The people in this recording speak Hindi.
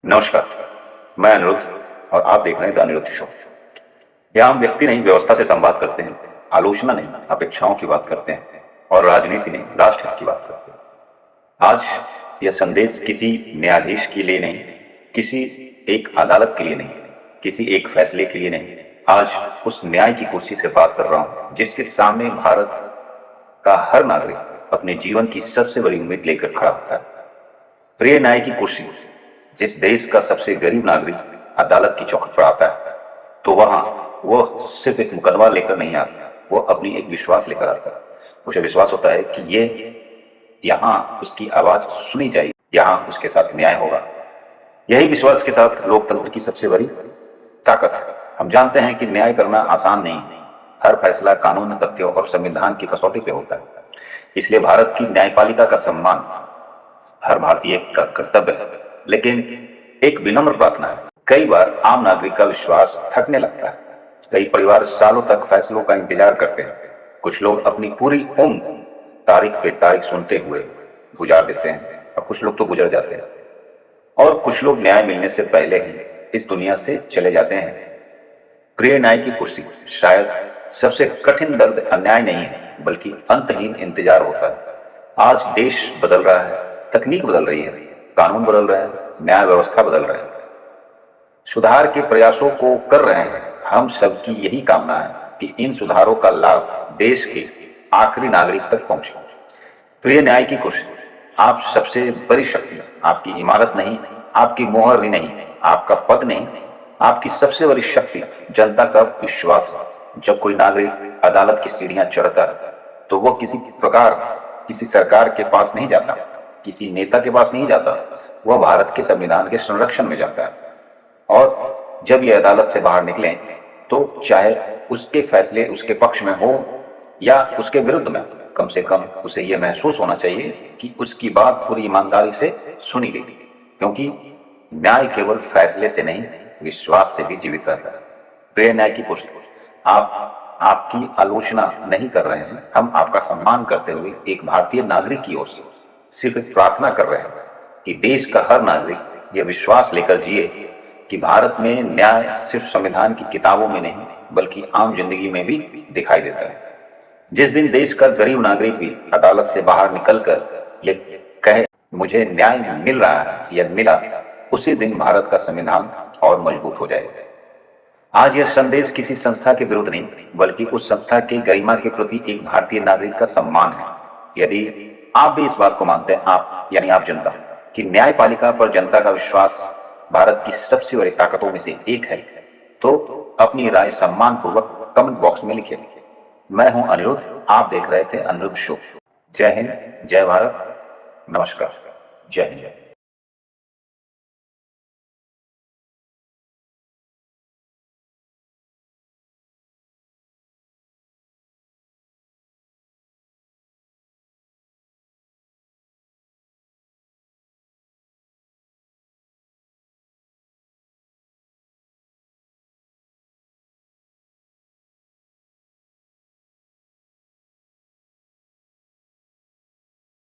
नमस्कार, मैं अनिरुद्ध और आप देख रहे हैं द अनिरुद्ध शो। यहाँ हम व्यक्ति नहीं व्यवस्था से संवाद करते हैं, आलोचना नहीं अपेक्षाओं की बात करते हैं और राजनीति नहीं राष्ट्र हित की बात करते हैं। आज यह संदेश किसी न्यायाधीश के लिए नहीं, किसी एक अदालत के लिए नहीं, किसी एक फैसले के लिए नहीं, आज उस न्याय की कुर्सी से बात कर रहा हूँ जिसके सामने भारत का हर नागरिक अपने जीवन की सबसे बड़ी उम्मीद लेकर खड़ा होता है। प्रिय न्याय की कुर्सी। जिस देश का सबसे गरीब नागरिक अदालत की चौखट पर आता है तो वहां वो सिर्फ एक मुकदमा लेकर नहीं आता, वो अपनी एक विश्वास लेकर आता है। उसे विश्वास होता है कि ये यहाँ उसकी आवाज सुनी जाएगी, यहाँ उसके साथ न्याय होगा। यही विश्वास के साथ लोकतंत्र की सबसे बड़ी ताकत है। हम जानते हैं कि न्याय करना आसान नहीं है, हर फैसला कानून, तथ्यों और संविधान की कसौटी पे होता है। इसलिए भारत की न्यायपालिका का सम्मान हर भारतीय का कर्तव्य है, लेकिन एक विनम्र प्रार्थना है। कई बार आम नागरिक का विश्वास थकने लगता है। कई परिवार सालों तक फैसलों का इंतजार करते हैं। कुछ लोग अपनी पूरी उम्र तारीख पे तारीख सुनते हुए गुजार देते हैं और कुछ लोग तो गुजर जाते हैं और कुछ लोग न्याय मिलने से पहले ही इस दुनिया से चले जाते हैं। प्रिय न्याय की कुर्सी। शायद सबसे कठिन दर्द अन्याय नहीं है बल्कि अंतहीन इंतजार होता है। आज देश बदल रहा है, तकनीक बदल रही है, कानून बदल रहे हैं, न्याय व्यवस्था बदल रहे हैं, सुधार के प्रयासों को कर रहे हैं। हम सबकी यही कामना है कि इन सुधारों का लाभ देश के आखिरी नागरिक तक पहुंचे। प्रिय न्याय की कुर्सी। आप सबसे बड़ी शक्ति आपकी इमारत नहीं, आपकी मोहर भी नहीं, आपका पद नहीं, आपकी सबसे बड़ी शक्ति जनता का विश्वास है। जब कोई नागरिक अदालत की सीढ़ियां चढ़ता है तो वो किसी सरकार के पास नहीं जाता, किसी नेता के पास नहीं जाता, वह भारत के संविधान के संरक्षण में जाता है। और जब ये अदालत से बाहर निकले तो चाहे उसके फैसले उसके पक्ष में हो या उसके विरुद्ध में, कम से कम उसे यह महसूस होना चाहिए कि उसकी बात पूरी ईमानदारी से सुनी गई, क्योंकि न्याय केवल फैसले से नहीं विश्वास से भी जीवित रहता है। प्रिय न्याय की कुर्सी। आप आपकी आलोचना नहीं कर रहे हैं, हम आपका सम्मान करते हुए एक भारतीय नागरिक की ओर से सिर्फ एक प्रार्थना कर रहे हैं कि देश का हर नागरिक यह विश्वास लेकर जिए कि भारत में न्याय सिर्फ संविधान की किताबों में नहीं बल्कि आम जिंदगी में भी दिखाई देता है। जिस दिन देश का गरीब नागरिक भी अदालत से बाहर निकलकर ये कहे मुझे न्याय मिल रहा है या मिला, उसी दिन भारत का संविधान और मजबूत हो जाएगा। आज यह संदेश किसी संस्था के विरुद्ध नहीं बल्कि उस संस्था की गरिमा के प्रति एक भारतीय नागरिक का सम्मान है। यदि आप भी इस बात को मानते हैं, आप यानी आप जनता, कि न्यायपालिका पर जनता का विश्वास भारत की सबसे बड़ी ताकतों में से एक है, तो अपनी राय सम्मान पूर्वक कमेंट बॉक्स में लिखिए। मैं हूं अनिरुद्ध, आप देख रहे थे अनिरुद्ध शो। जय हिंद, जय भारत, नमस्कार, जय हिंद।